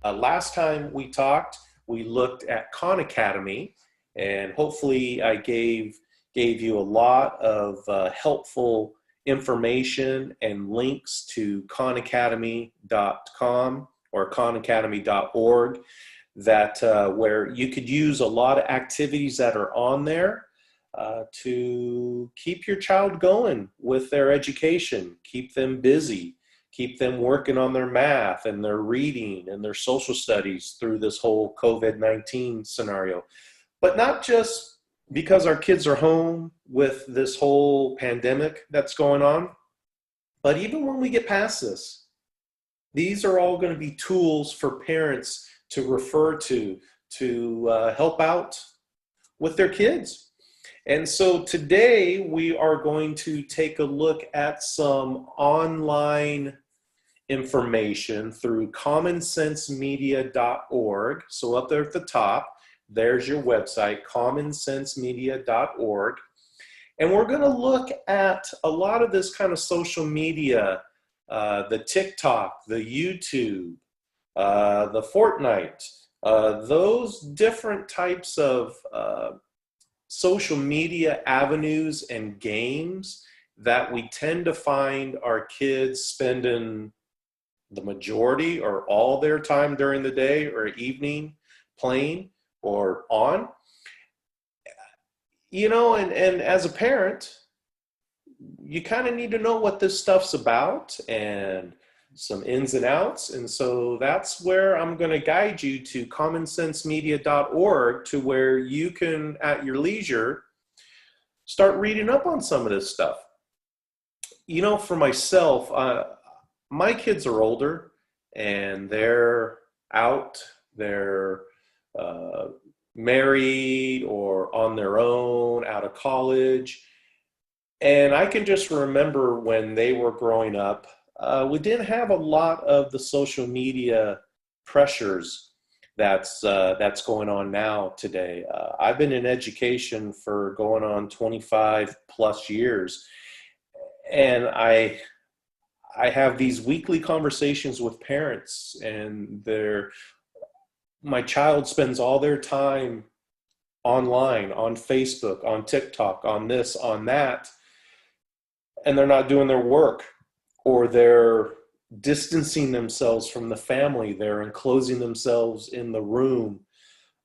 Last time we talked, we looked at Khan Academy, and hopefully I gave you a lot of helpful information and links to khanacademy.com or khanacademy.org that where you could use a lot of activities that are on there to keep your child going with their education, keep them busy, keep them working on their math and their reading and their social studies through this whole COVID-19 scenario. But not just because our kids are home with this whole pandemic that's going on, but even when we get past this, these are all going to be tools for parents to refer to help out with their kids. And so today we are going to take a look at some online information through commonsensemedia.org. So up there at the top, there's your website, commonsensemedia.org. And we're going to look at a lot of this kind of social media, the TikTok, the YouTube, the Fortnite, those different types of social media avenues and games that we tend to find our kids spending the majority or all their time during the day or evening playing or on. You know, and as a parent, you kind of need to know what this stuff's about and some ins and outs. And so that's where I'm going to guide you to commonsensemedia.org, to where you can, at your leisure, start reading up on some of this stuff. You know, for myself, my kids are older and they're out, they're married or on their own, out of college. And I can just remember when they were growing up, we didn't have a lot of the social media pressures that's going on now today. I've been in education for going on 25 plus years, and I have these weekly conversations with parents, and my child spends all their time online, on Facebook, on TikTok, on this, on that, and they're not doing their work, or they're distancing themselves from the family. They're enclosing themselves in the room.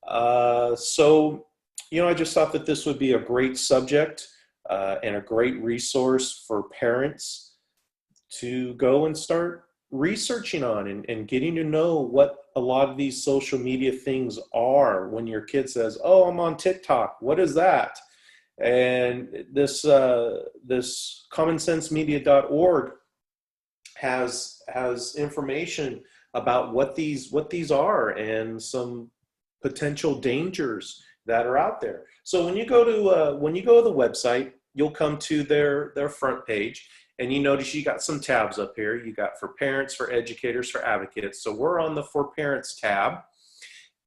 So, you know, I just thought that this would be a great subject and a great resource for parents to go and start researching on and getting to know what a lot of these social media things are. When your kid says, "Oh, I'm on TikTok," what is that? And this commonsensemedia.org has information about what these are and some potential dangers that are out there. So when you go to the website, you'll come to their front page, and you notice you got some tabs up here. You got for parents, for educators, for advocates. So we're on the for parents tab,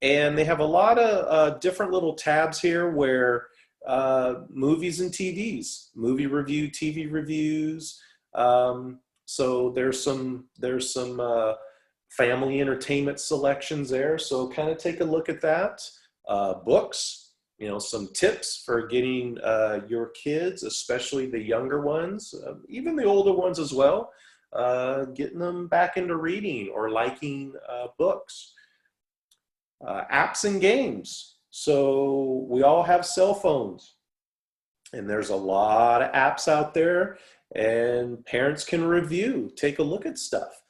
and they have a lot of different little tabs here where movies and TVs, movie review, TV reviews. So there's some family entertainment selections there. So kind of take a look at that. Books, you know, some tips for getting your kids, especially the younger ones, even the older ones as well, getting them back into reading or liking books. Apps and games. So we all have cell phones, and there's a lot of apps out there, and parents can take a look at stuff.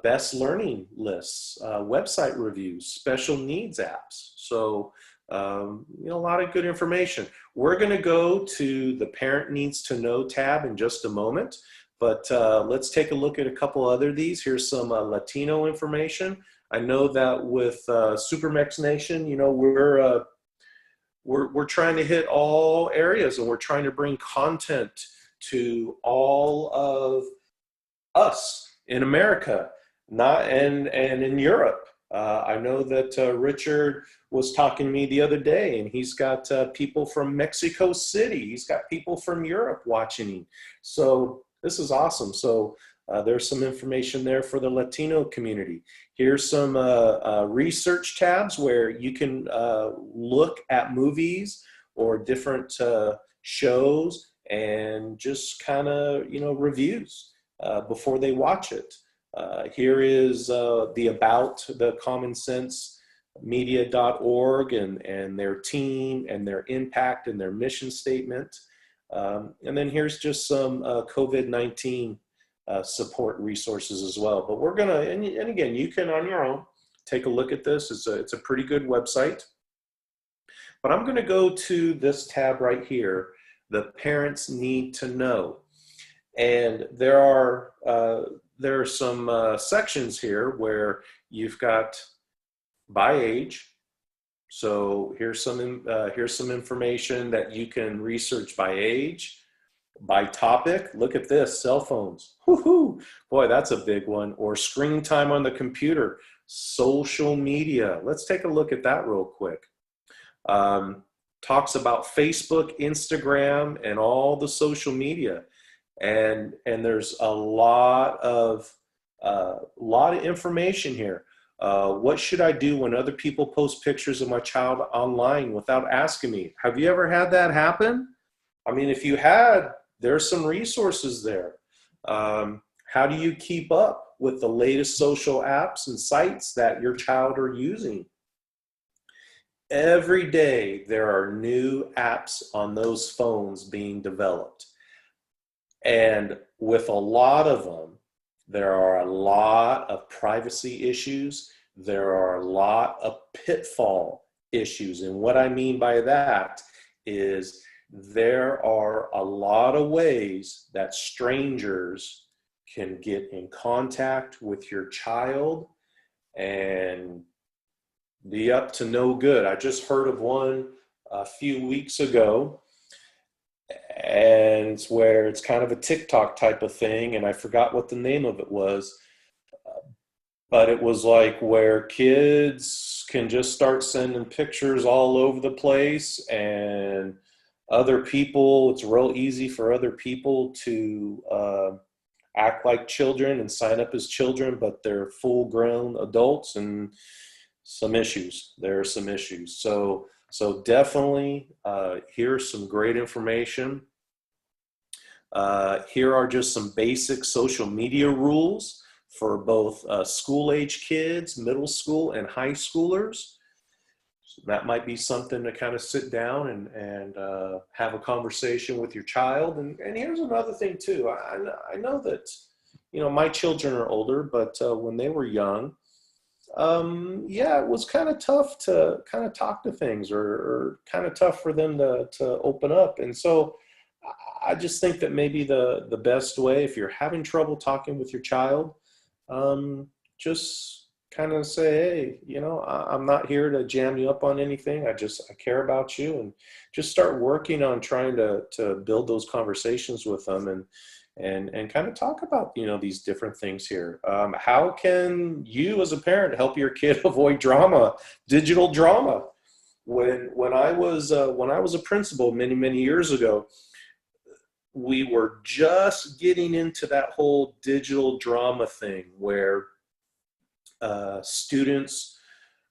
Best learning lists, website reviews, special needs apps. So, you know, a lot of good information. We're going to go to the Parent Needs to Know tab in just a moment, but let's take a look at a couple other of these. Here's some Latino information. I know that with Supermex Nation, you know, we're trying to hit all areas, and we're trying to bring content to all of us in America, and in Europe. I know that Richard was talking to me the other day, and he's got people from Mexico City. He's got people from Europe watching him. So this is awesome. So There's some information there for the Latino community. Here's some research tabs where you can look at movies or different shows and just kind of, reviews before they watch it. Here is the about the Common Sense media.org and their team and their impact and their mission statement. And then here's just some COVID-19 support resources as well. But we're gonna, and again, you can on your own take a look at this. It's a pretty good website. But I'm gonna go to this tab right here, the Parents Need to Know. And there are some sections here where you've got by age. So here's some information that you can research by age, by topic. Look at this, cell phones. Woohoo! Boy, that's a big one. Or screen time on the computer, social media. Let's take a look at that real quick. Talks about Facebook, Instagram, and all the social media. And there's a lot of information here. What should I do when other people post pictures of my child online without asking me? Have you ever had that happen? I mean, if you had, there's some resources there. How do you keep up with the latest social apps and sites that your child are using? Every day there are new apps on those phones being developed. And with a lot of them, there are a lot of privacy issues. There are a lot of pitfall issues. And what I mean by that is there are a lot of ways that strangers can get in contact with your child and be up to no good. I just heard of one a few weeks ago, and it's where it's kind of a TikTok type of thing, and I forgot what the name of it was, but it was like where kids can just start sending pictures all over the place, and other people, it's real easy for other people to act like children and sign up as children, but they're full-grown adults, and there are some issues. So definitely, here's some great information. Here are just some basic social media rules for both school-age kids, middle school, and high schoolers. So that might be something to kind of sit down and have a conversation with your child. And here's another thing too. I know that, my children are older, but when they were young, it was kind of tough to kind of talk to things or kind of tough for them to open up. And so I just think that maybe the best way, if you're having trouble talking with your child, just kind of say, hey, I'm not here to jam you up on anything. I care about you, and just start working on trying to build those conversations with them and kind of talk about, these different things here. How can you as a parent help your kid avoid drama, digital drama? When I was a principal many years ago, we were just getting into that whole digital drama thing where students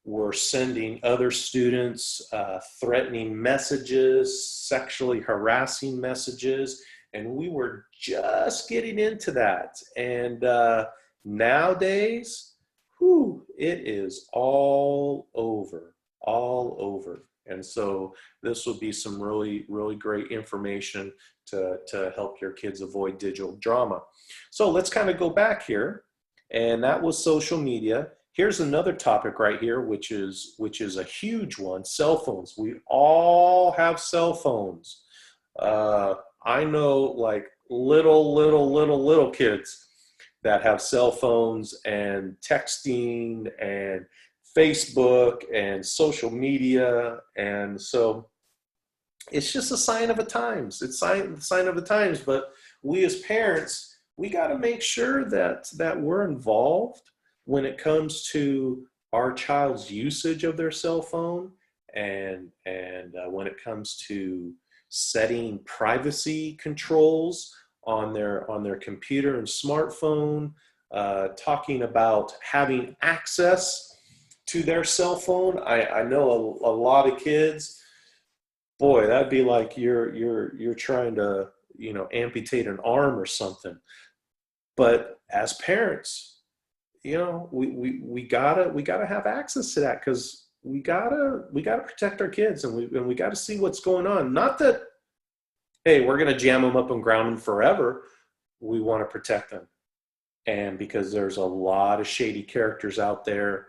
were sending other students threatening messages, sexually harassing messages, and we were just getting into that. And nowadays, it is all over. And so this will be some really great information to help your kids avoid digital drama. So let's kind of go back here. And that was social media. Here's another topic right here, which is a huge one: cell phones. We all have cell phones. I know like little kids that have cell phones and texting and Facebook and social media. And so it's just a sign of the times. It's a sign of the times. But we as parents, we got to make sure that we're involved when it comes to our child's usage of their cell phone, and when it comes to setting privacy controls on their computer and smartphone, talking about having access to their cell phone. I know a lot of kids, boy, that'd be like you're trying to, amputate an arm or something. But as parents, we gotta have access to that, because we gotta protect our kids, and we gotta see what's going on. Not that, hey, we're gonna jam them up and ground them forever. We want to protect them, and because there's a lot of shady characters out there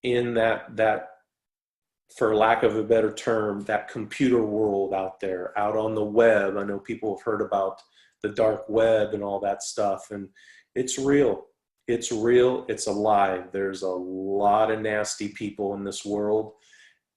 in that, for lack of a better term, that computer world out there, out on the web. I know people have heard about the dark web and all that stuff, and it's real. It's real. It's alive. There's a lot of nasty people in this world,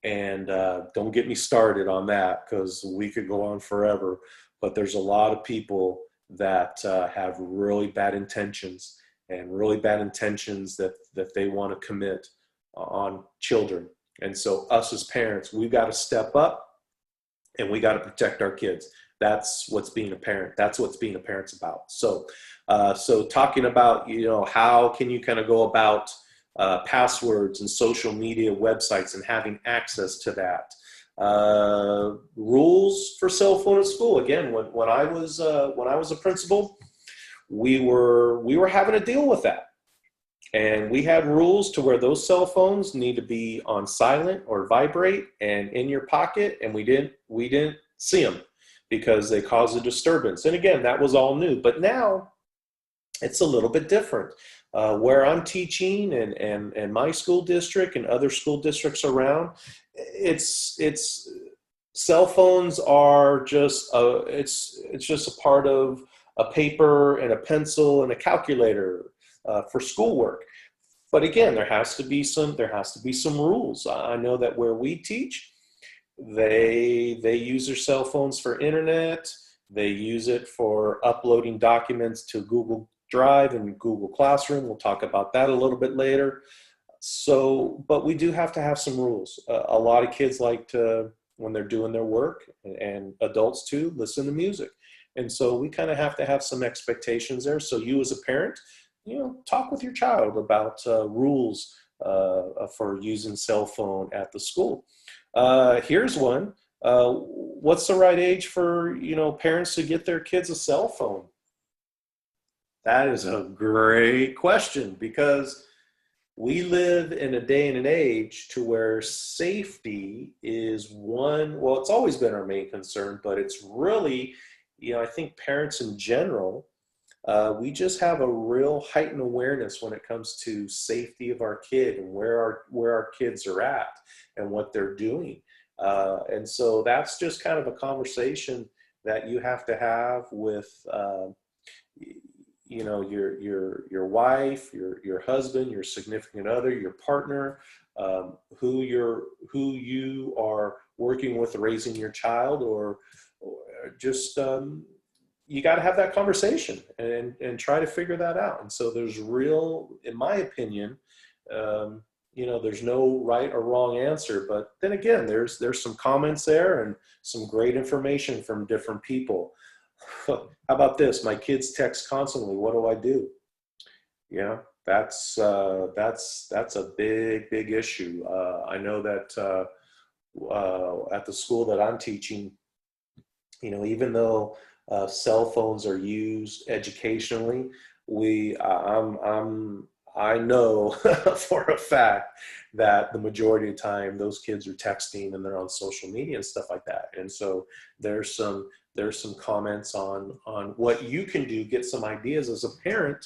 and don't get me started on that, because we could go on forever. But there's a lot of people that have really bad intentions, and really bad intentions that they want to commit on children. And so us as parents, we've got to step up, and we got to protect our kids. That's what's being a parent. That's what's being a parent's about. So, so talking about, how can you kind of go about passwords and social media websites and having access to that. Rules for cell phone at school. Again, when I was a principal, we were having to deal with that. And we had rules to where those cell phones need to be on silent or vibrate and in your pocket, and we didn't see them because they cause a disturbance. And again, that was all new. But now it's a little bit different. Where I'm teaching, and my school district and other school districts around, it's cell phones are just it's just a part of a paper and a pencil and a calculator for schoolwork. But again, there has to be some rules. I know that where we teach, they use their cell phones for internet. They use it for uploading documents to Google Drive and Google Classroom. We'll talk about that a little bit later. So, but we do have to have some rules. A lot of kids like to, when they're doing their work, and adults too, listen to music. And so we kind of have to have some expectations there. So you as a parent, talk with your child about rules for using cell phone at the school. Here's one. What's the right age for, parents to get their kids a cell phone? That is a great question, because we live in a day and an age to where safety is well, it's always been our main concern, but it's really, I think parents in general, we just have a real heightened awareness when it comes to safety of our kid and where our kids are at and what they're doing. And so that's just kind of a conversation that you have to have with, your wife, your husband, your significant other, your partner, who you are working with raising your child, or just you got to have that conversation and try to figure that out. And so there's in my opinion, there's no right or wrong answer. But then again, there's some comments there and some great information from different people. How about this? My kids text constantly. What do I do? That's a big issue. I know that at the school that I'm teaching, even though cell phones are used educationally, I know for a fact that the majority of the time those kids are texting and they're on social media and stuff like that. And so there's some comments on what you can do, get some ideas as a parent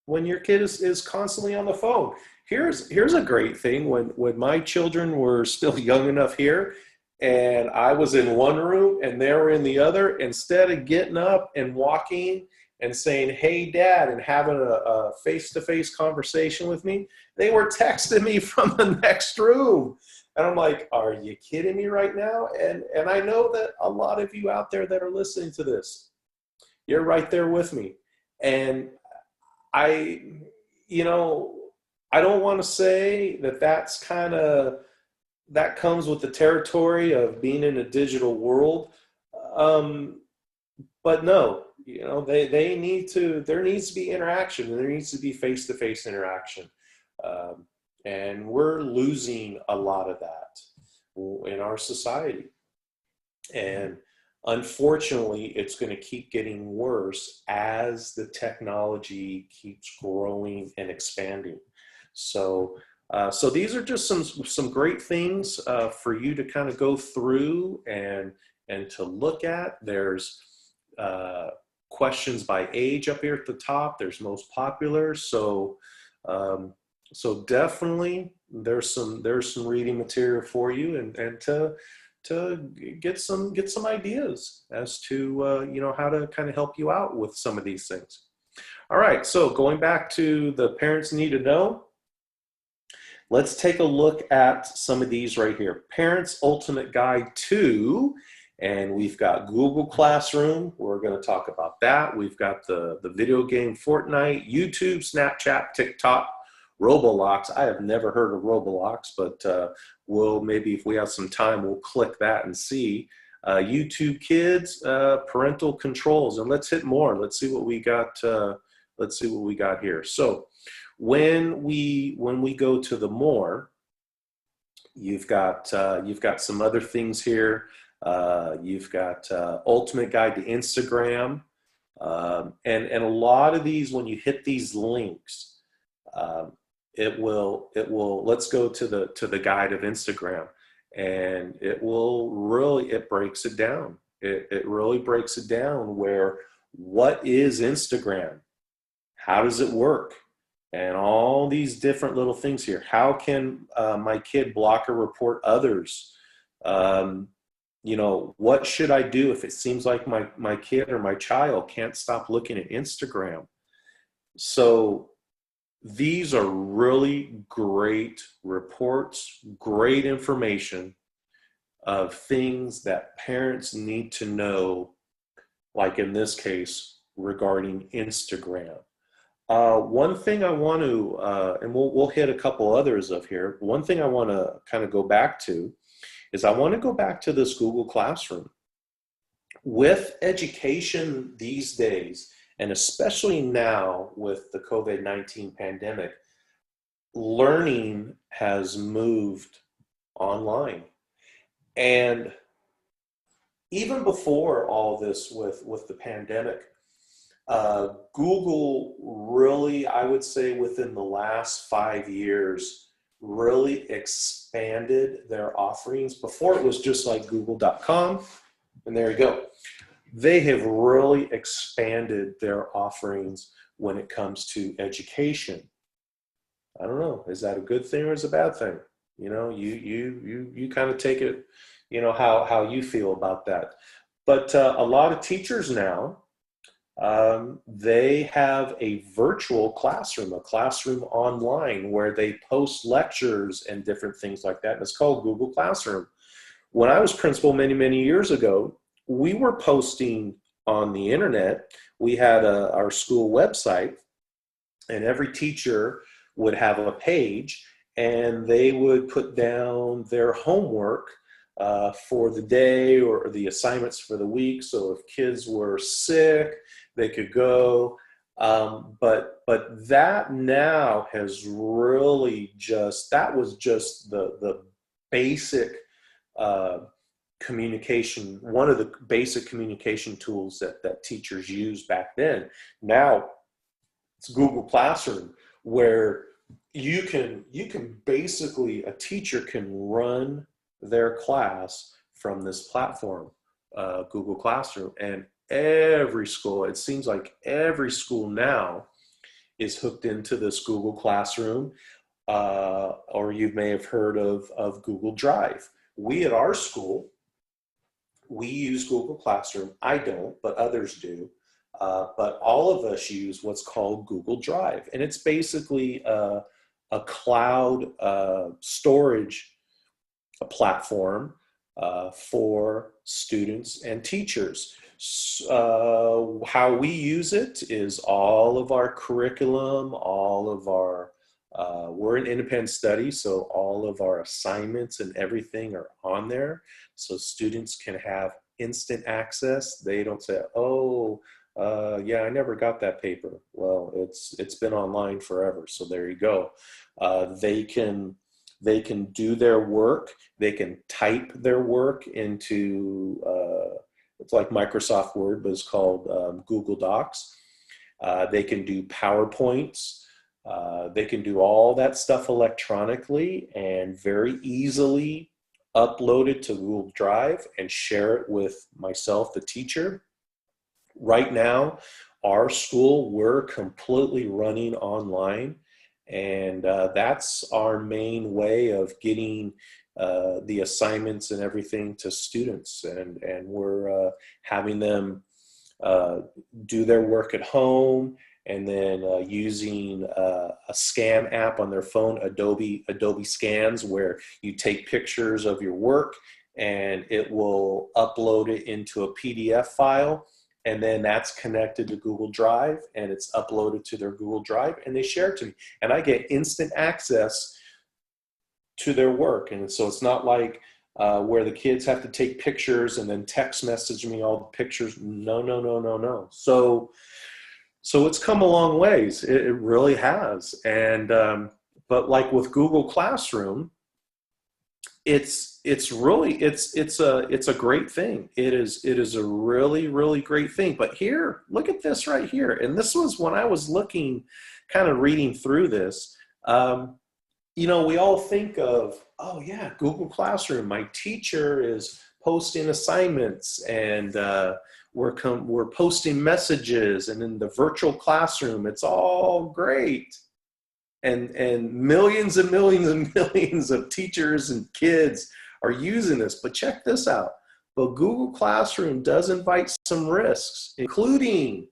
when your kid is constantly on the phone. Here's a great thing. When my children were still young enough here, and I was in one room and they were in the other, instead of getting up and walking and saying, "Hey, Dad," and having a face-to-face conversation with me, they were texting me from the next room. And I'm like, are you kidding me right now? And I know that a lot of you out there that are listening to this, you're right there with me. And I don't want to say that comes with the territory of being in a digital world. but no, they need to, there needs to be interaction, and there needs to be face-to-face interaction. Um, and we're losing a lot of that in our society. And unfortunately, it's going to keep getting worse as the technology keeps growing and expanding. So, so these are just some great things for you to kind of go through and to look at. There's uh, questions by age up here at the top. There's most popular. So, so definitely there's some reading material for you, and to get some ideas as to how to kind of help you out with some of these things. All right, so going back to the parents need to know, let's take a look at some of these right here. Parents Ultimate Guide to, and we've got Google Classroom. We're going to talk about that. We've got the video game Fortnite, YouTube, Snapchat, TikTok, Roblox. I have never heard of Roblox, but we'll maybe, if we have some time, we'll click that and see. YouTube Kids, parental controls, and let's hit more. Let's see what we got. Let's see what we got here. So when we go to the more, you've got some other things here. You've got Ultimate Guide to Instagram, and a lot of these, when you hit these links, it will let's go to the guide of Instagram, and it breaks it down. It really breaks it down, where what is Instagram, how does it work, and all these different little things here. How can my kid block or report others? What should I do if it seems like my kid or my child can't stop looking at Instagram? So these are really great reports, great information of things that parents need to know, like in this case, regarding Instagram. One thing I want to, and we'll hit a couple others of here. One thing I want to kind of go back to is I want to go back to this Google Classroom. With education these days, and especially now with the COVID-19 pandemic, learning has moved online. And even before all this with the pandemic, Google really, I would say within the last 5 years, really expanded their offerings. Before it was just like google.com, and there you go. They have really expanded their offerings when it comes to education. I don't know, is that a good thing or is it a bad thing? You kind of take it, how you feel about that. But a lot of teachers now, they have a virtual classroom, a classroom online, where they post lectures and different things like that. And it's called Google Classroom. When I was principal many, many years ago, we were posting on the internet. We had our school website, and every teacher would have a page, and they would put down their homework for the day or the assignments for the week. So if kids were sick, they could go. But that now has really that was just the basic communication, one of the basic communication tools that teachers used back then. Now it's Google Classroom, where you can basically, a teacher can run their class from this platform, Google Classroom. And every school, it seems like every school now is hooked into this Google Classroom, or you may have heard of Google Drive. We at our school, we use Google Classroom. I don't, but others do. But all of us use what's called Google Drive. And it's basically a cloud storage platform for students and teachers. How we use it is all of our curriculum, all of our, we're an independent study, so all of our assignments and everything are on there. So students can have instant access. They don't say, oh, yeah, I never got that paper. Well, it's been online forever, so there you go. They can do their work. They can type their work into it's like Microsoft Word, but it's called Google Docs. They can do PowerPoints. They can do all that stuff electronically and very easily upload it to Google Drive and share it with myself, the teacher. Right now, our school, we're completely running online, and that's our main way of getting the assignments and everything to students, and we're having them do their work at home, and then using a scan app on their phone, Adobe Scans, where you take pictures of your work and it will upload it into a PDF file, and then that's connected to Google Drive, and it's uploaded to their Google Drive, and they share it to me, and I get instant access to their work. And so it's not like where the kids have to take pictures and then text message me all the pictures. No, no, no, no, no. So it's come a long ways. It really has. And but like with Google Classroom, it's a great thing. It is a really, really great thing. But here, look at this right here. And this was when I was looking, kind of reading through this. We all think of, oh yeah, Google Classroom. My teacher is posting assignments, and we're posting messages, and in the virtual classroom, it's all great. And millions and millions and millions of teachers and kids are using this. But check this out. But Google Classroom does invite some risks, including,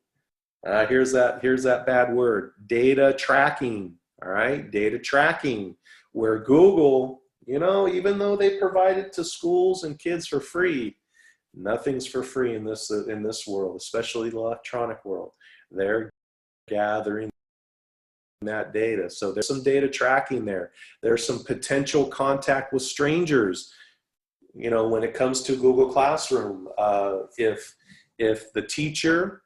here's that bad word, data tracking. All right, data tracking, where Google, even though they provide it to schools and kids for free, nothing's for free in this world, especially the electronic world. They're gathering that data. So there's some data tracking there. There's some potential contact with strangers. When it comes to Google Classroom, if the teacher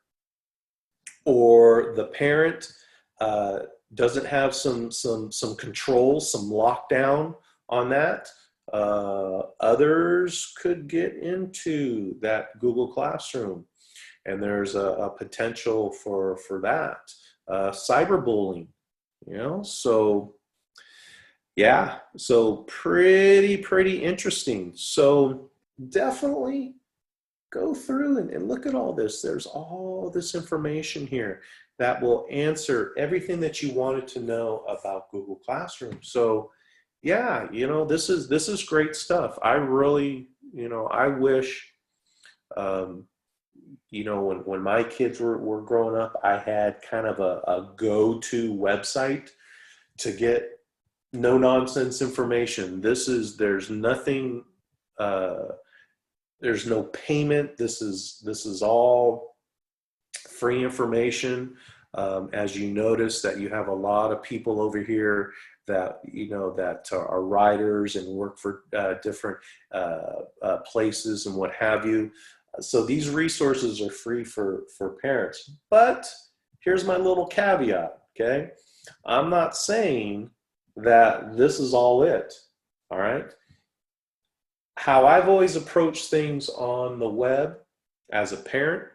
or the parent doesn't have some control, some lockdown on that, others could get into that Google Classroom, and there's a potential for that. Cyberbullying, so yeah, so pretty interesting. So definitely go through and look at all this. There's all this information here that will answer everything that you wanted to know about Google Classroom. So yeah, this is great stuff. I really, I wish, when my kids were growing up, I had kind of a go-to website to get no nonsense information. There's nothing, there's no payment. This is all free information. As you notice that you have a lot of people over here that that are writers and work for different places and what have you. So these resources are free for parents. But here's my little caveat, okay? I'm not saying that this is all it, all right? How I've always approached things on the web, as a parent,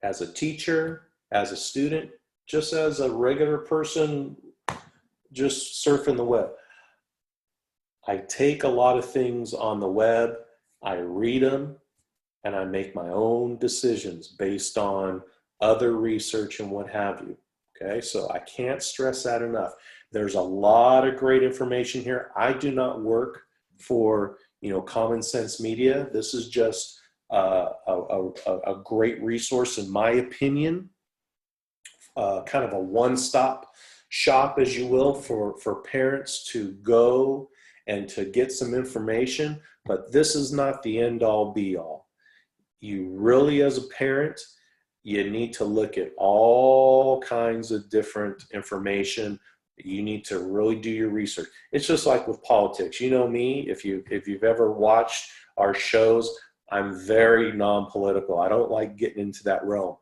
as a teacher, as a student, just as a regular person just surfing the web. I take a lot of things on the web, I read them, and I make my own decisions based on other research and what have you. Okay, so I can't stress that enough. There's a lot of great information here. I do not work for Common Sense Media. This is just a great resource, in my opinion, kind of a one-stop shop, as you will, for parents to go and to get some information. But this is not the end-all, be-all. You really, as a parent, you need to look at all kinds of different information. You need to really do your research. It's just like with politics. You know me, if you've ever watched our shows, I'm very non-political. I don't like getting into that realm.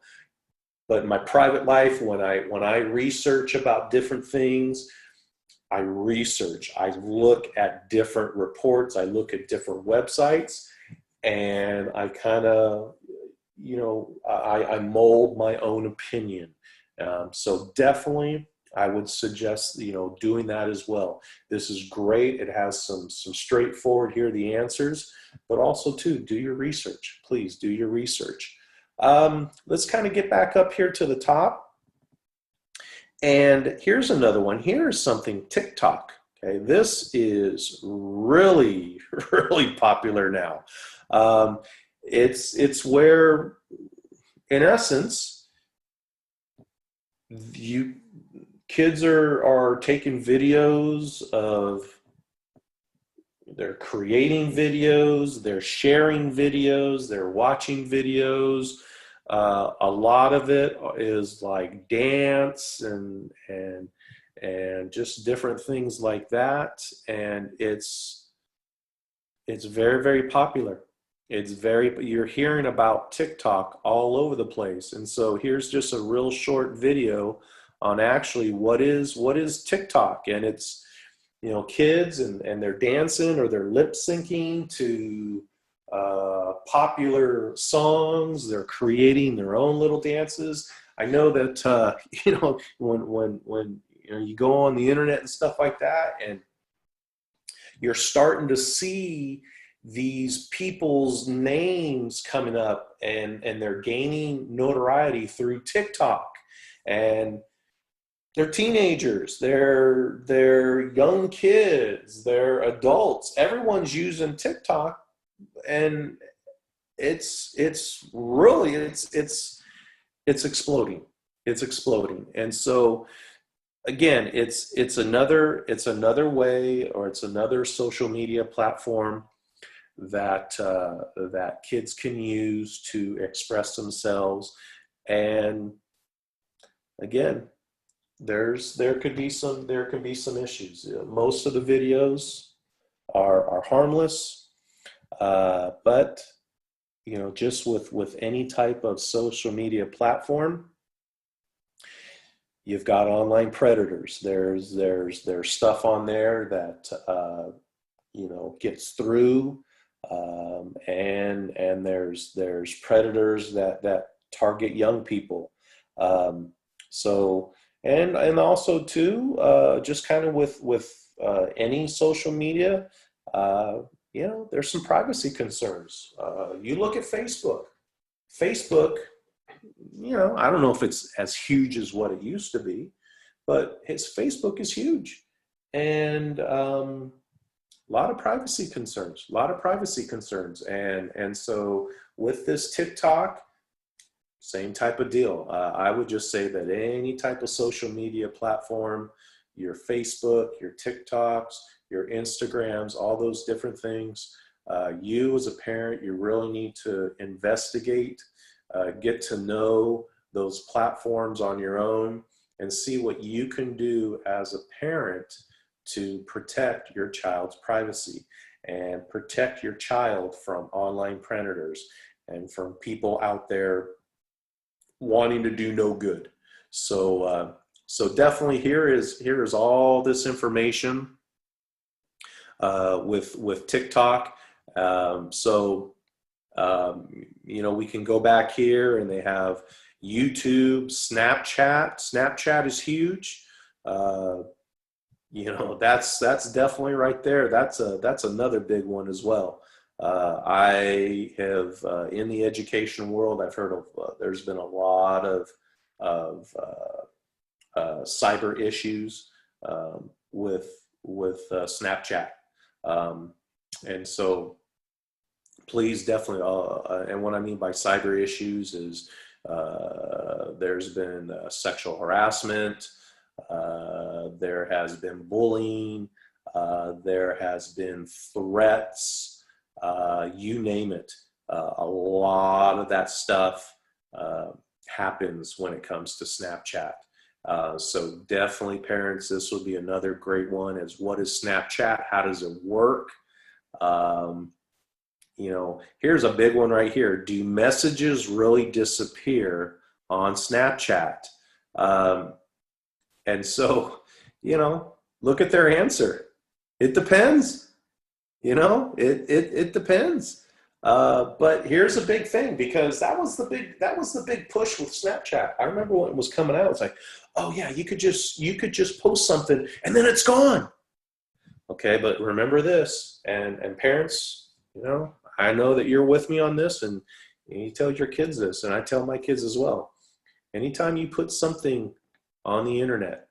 But in my private life, when I research about different things, I research. I look at different reports. I look at different websites, and I kind of, I mold my own opinion. So definitely, I would suggest, doing that as well. This is great. It has some straightforward, here are the answers, but also too, do your research. Please do your research. Let's kind of get back up here to the top. And here's another one. Here's something, TikTok. Okay, this is really, really popular now. It's where, in essence, kids are taking videos of, they're creating videos, they're sharing videos, they're watching videos. A lot of it is like dance and just different things like that, and it's very, very popular. You're hearing about TikTok all over the place. And so here's just a real short video on actually what is TikTok. And it's, kids and they're dancing or they're lip syncing to popular songs. They're creating their own little dances. I know that, when you go on the internet and stuff like that, and you're starting to see these people's names coming up, and they're gaining notoriety through TikTok. And they're teenagers, they're young kids, they're adults. Everyone's using TikTok, and it's really it's exploding. It's exploding. And so again, it's another way, or it's another social media platform that kids can use to express themselves. And again, there could be some issues. Most of the videos are harmless, but just with any type of social media platform, you've got online predators. There's stuff on there that gets through, and there's predators that target young people. So and also too, just kind of with any social media, there's some privacy concerns. You look at Facebook. Facebook, I don't know if it's as huge as what it used to be, but Facebook is huge, and a lot of privacy concerns. And so with this TikTok, same type of deal. I would just say that any type of social media platform, your Facebook, your TikToks, your Instagrams, all those different things, you as a parent, you really need to investigate, get to know those platforms on your own, and see what you can do as a parent to protect your child's privacy and protect your child from online predators and from people out there wanting to do no good. So definitely here is all this information with TikTok. We can go back here, and they have YouTube, Snapchat. Snapchat is huge. That's definitely right there. That's another big one as well. I have, in the education world, I've heard of, there's been a lot of cyber issues with Snapchat. And so please definitely, and what I mean by cyber issues is there's been sexual harassment, there has been bullying, there has been threats, you name it. A lot of that stuff happens when it comes to Snapchat. So definitely, parents, this would be another great one, is what is Snapchat? How does it work? Here's a big one right here. Do messages really disappear on Snapchat? Um, and so, look at their answer. It depends. It depends. But here's a big thing, because that was the big push with Snapchat. I remember when it was coming out. It's like, oh yeah, you could just post something and then it's gone. Okay, but remember this, and parents, I know that you're with me on this, and you tell your kids this, and I tell my kids as well. Anytime you put something on the internet,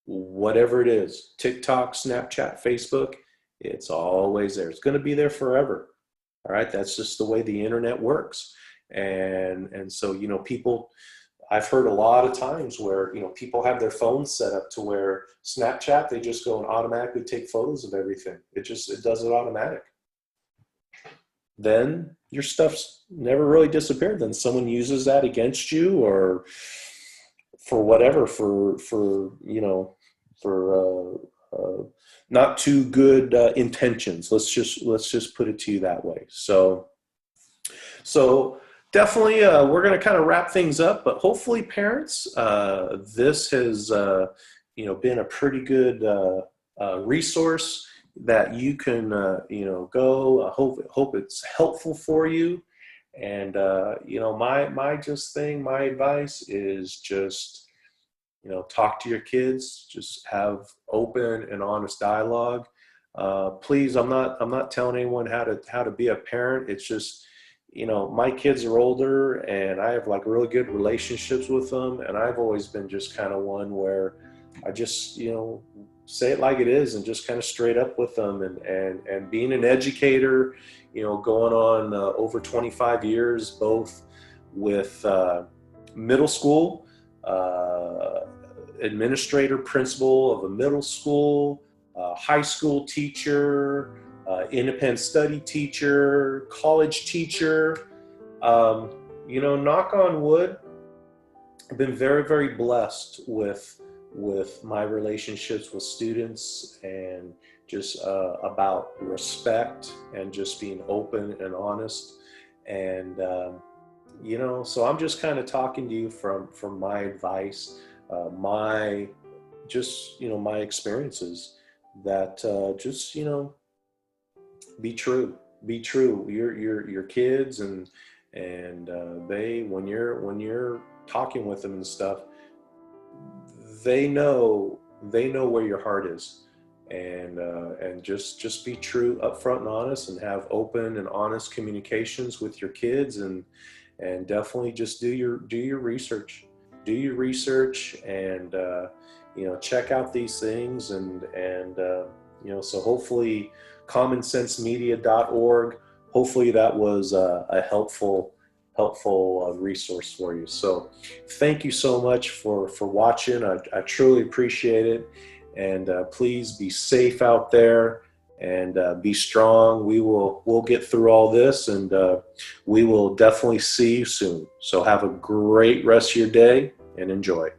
whatever it is, TikTok, Snapchat, Facebook, it's always there. It's going to be there forever. All right, that's just the way the internet works. And so, people, I've heard a lot of times where, people have their phones set up to where Snapchat, they just go and automatically take photos of everything. It does it automatic. Then your stuff's never really disappeared. Then someone uses that against you, or for whatever, for not too good intentions. Let's just put it to you that way. So definitely, we're going to kind of wrap things up, but hopefully, parents, this has been a pretty good resource that you can go. I hope it's helpful for you. And my advice is just talk to your kids. Just have open and honest dialogue. Please, I'm not telling anyone how to be a parent. It's just, my kids are older and I have like really good relationships with them. And I've always been just kind of one where I just, say it like it is and just kind of straight up with them. And being an educator, going on over 25 years, both with middle school, administrator, principal of a middle school, high school teacher, independent study teacher, college teacher. Knock on wood, I've been very, very blessed with my relationships with students, and just about respect and just being open and honest. And so I'm just kind of talking to you from my advice, my my experiences, that just be true. Your kids, and they, when you're talking with them and stuff, they know where your heart is. And just be true, upfront and honest, and have open and honest communications with your kids. And definitely just do your research. And check out these things. And so hopefully commonsensemedia.org, hopefully that was a helpful resource for you. So thank you so much for watching. I truly appreciate it. And please be safe out there, and be strong. We'll get through all this, and we will definitely see you soon. So have a great rest of your day and enjoy.